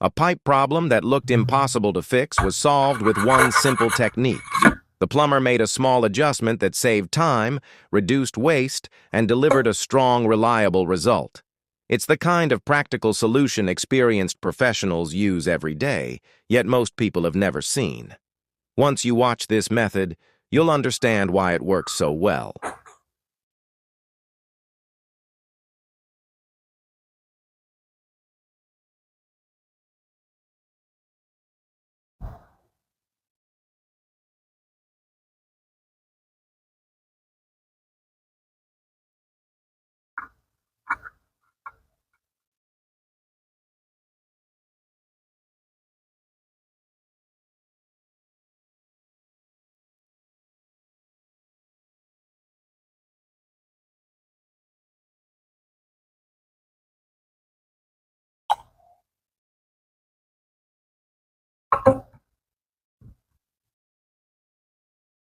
A pipe problem that looked impossible to fix was solved with one simple technique. The plumber made a small adjustment that saved time, reduced waste, and delivered a strong, reliable result. It's the kind of practical solution experienced professionals use every day, yet most people have never seen. Once you watch this method, you'll understand why it works so well.